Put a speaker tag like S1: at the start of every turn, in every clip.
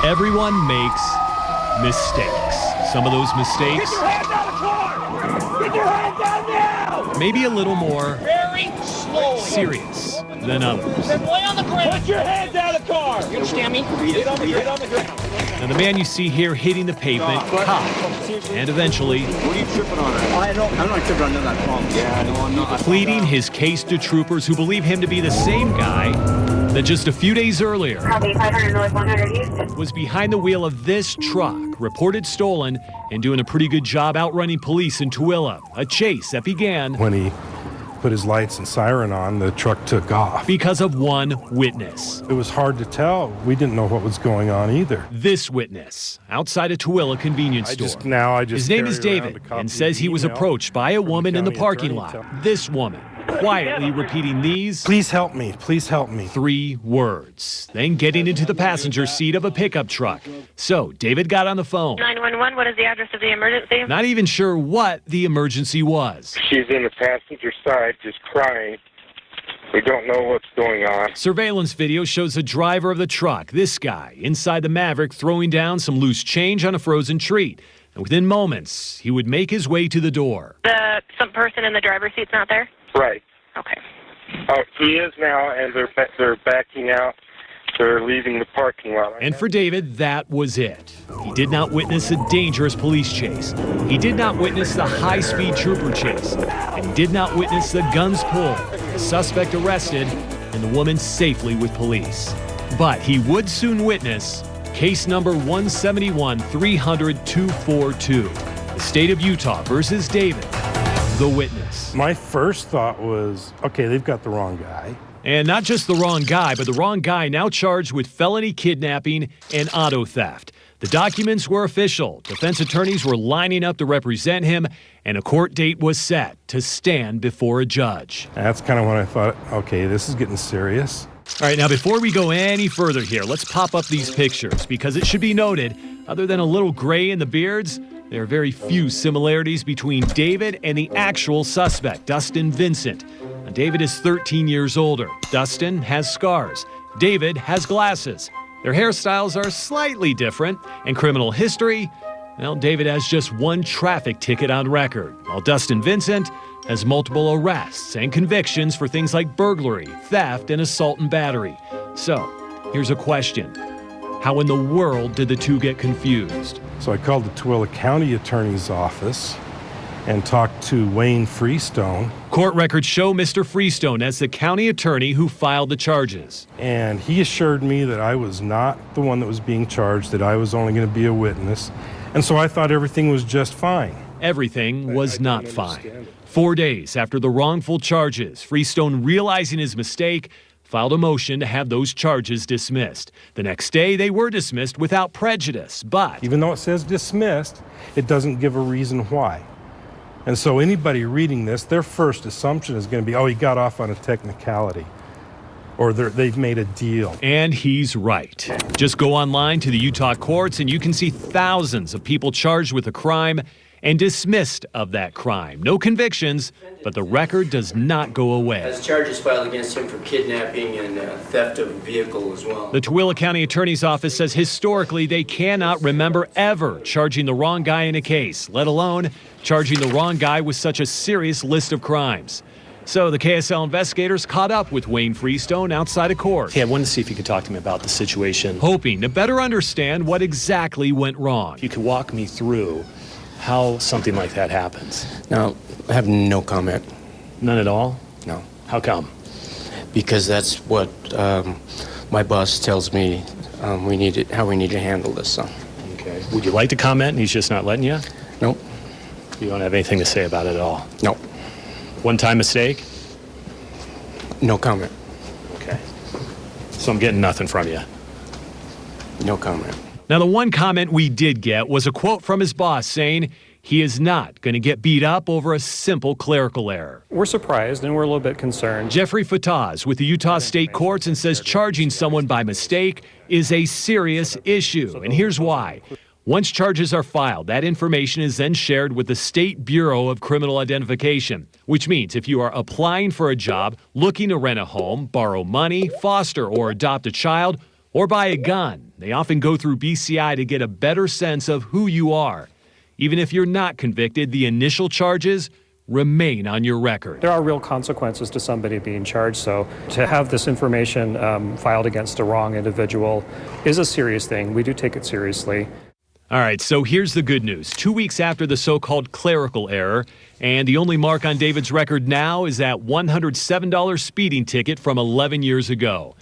S1: Everyone makes mistakes. Some of those mistakes,
S2: Get your hands out of the car! Get your hands out now!
S1: maybe a little more
S2: Very slowly.
S1: serious than others.
S2: Then lay on the ground. Put your hands out of the car! You understand me? Get on the ground.
S1: And the man you see here hitting the pavement, copped, and eventually
S3: What are you tripping on? I'm not tripping on none of that problem. Yeah, no, I'm not.
S1: pleading his case to troopers who believe him to be the same guy that just a few days earlier
S4: Copy 500 North 100 Houston.
S1: was behind the wheel of this truck, reported stolen, and doing a pretty good job outrunning police in Tooele, a chase that began
S5: When he put his lights and siren on, the truck took off.
S1: because of one witness.
S5: It was hard to tell. We didn't know what was going on either.
S1: This witness, outside a Tooele convenience store. His name is David and says he was approached by a woman in the parking lot. This woman, quietly repeating these
S5: Please help me. Please help me.
S1: 3 words, then getting into the passenger seat of a pickup truck. So David got on the phone,
S4: 911, what is the address of the emergency?
S1: not even sure what the emergency was.
S6: She's in the passenger side just crying. We don't know what's going on.
S1: Surveillance video shows the driver of the truck, this guy, inside the Maverick, throwing down some loose change on a frozen treat. And within moments, he would make his way to the door.
S4: Some person in the driver's seat's not there?
S6: Right.
S4: Okay.
S6: Oh, he is now, and they're backing out. They're leaving the parking lot.
S1: And for David, that was it. He did not witness a dangerous police chase. He did not witness the high-speed trooper chase. And he did not witness the guns pulled, the suspect arrested, and the woman safely with police. But he would soon witness case number 171-300-242, the state of Utah versus David, the witness.
S5: My first thought was, okay, they've got the wrong guy.
S1: And not just the wrong guy, but the wrong guy now charged with felony kidnapping and auto theft. The documents were official. Defense attorneys were lining up to represent him, and a court date was set to stand before a judge.
S5: That's kind of when I thought, okay, this is getting serious.
S1: All right, now before we go any further here, let's pop up these pictures because it should be noted, other than a little gray in the beards, there are very few similarities between David and the actual suspect, Dustin Vincent. Now, David is 13 years older. Dustin has scars. David has glasses. Their hairstyles are slightly different. And criminal history, well, David has just 1 traffic ticket on record, while Dustin Vincent has multiple arrests and convictions for things like burglary, theft, and assault and battery. So, here's a question. How in the world did the two get confused?
S5: So I called the Tooele County Attorney's office and talked to Wayne Freestone.
S1: Court records show Mr. Freestone as the county attorney who filed the charges.
S5: And he assured me that I was not the one that was being charged, that I was only going to be a witness. And so I thought everything was just fine.
S1: Everything was not fine. 4 days after the wrongful charges, Freestone, realizing his mistake, filed a motion to have those charges dismissed. The next day, they were dismissed without prejudice, but
S5: Even though it says dismissed, it doesn't give a reason why. And so anybody reading this, their first assumption is going to be, oh, he got off on a technicality, or they've made a deal.
S1: And he's right. Just go online to the Utah courts and you can see thousands of people charged with a crime and dismissed of that crime. No convictions, but the record does not go away.
S7: Has charges filed against him for kidnapping and theft of a vehicle as well.
S1: The Tooele County Attorney's Office says historically they cannot remember ever charging the wrong guy in a case, let alone charging the wrong guy with such a serious list of crimes. So the KSL investigators caught up with Wayne Freestone outside of court.
S8: Hey, I wanted to see if you could talk to me about the situation.
S1: Hoping to better understand what exactly went wrong.
S8: If you could walk me through how something like that happens.
S7: No, I have no comment.
S8: None at all?
S7: No.
S8: How come?
S7: Because that's what my boss tells me how we need to handle this. So.
S8: Okay. Would you like to comment and he's just not letting you?
S7: Nope.
S8: You don't have anything to say about it at all?
S7: Nope.
S8: One-time mistake?
S7: No comment.
S8: Okay. So I'm getting nothing from you?
S7: No comment.
S1: Now, the one comment we did get was a quote from his boss saying he is not going to get beat up over a simple clerical error.
S9: We're surprised and we're a little bit concerned.
S1: Jeffrey Fataz with the Utah State Courts and says charging someone by mistake is a serious issue. And here's why. Once charges are filed, that information is then shared with the State Bureau of Criminal Identification, which means if you are applying for a job, looking to rent a home, borrow money, foster or adopt a child, or buy a gun. They often go through BCI to get a better sense of who you are. Even if you're not convicted, the initial charges remain on your record.
S9: There are real consequences to somebody being charged, so to have this information filed against a wrong individual is a serious thing. We do take it seriously.
S1: All right, so here's the good news. 2 weeks after the so-called clerical error, and the only mark on David's record now is that $107 speeding ticket from 11 years ago.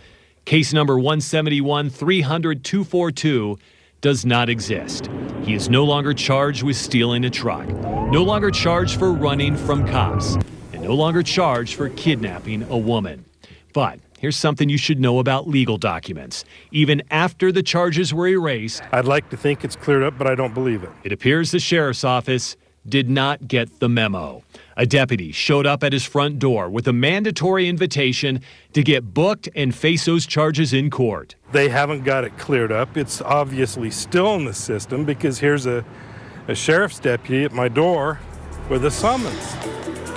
S1: Case number 171-300-242 does not exist. He is no longer charged with stealing a truck, no longer charged for running from cops, and no longer charged for kidnapping a woman. But here's something you should know about legal documents. Even after the charges were erased,
S5: I'd like to think it's cleared up, but I don't believe it.
S1: It appears the sheriff's office did not get the memo. A deputy showed up at his front door with a mandatory invitation to get booked and face those charges in court.
S5: They haven't got it cleared up. It's obviously still in the system because here's a sheriff's deputy at my door with a summons.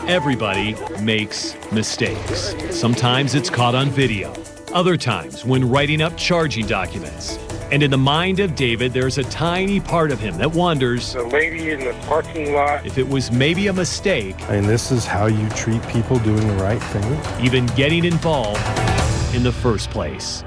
S1: Everybody makes mistakes. Sometimes it's caught on video. Other times when writing up charging documents. And in the mind of David, there's a tiny part of him that wonders
S6: The lady in the parking lot.
S1: if it was maybe a mistake,
S5: And this is how you treat people doing the right thing.
S1: even getting involved in the first place.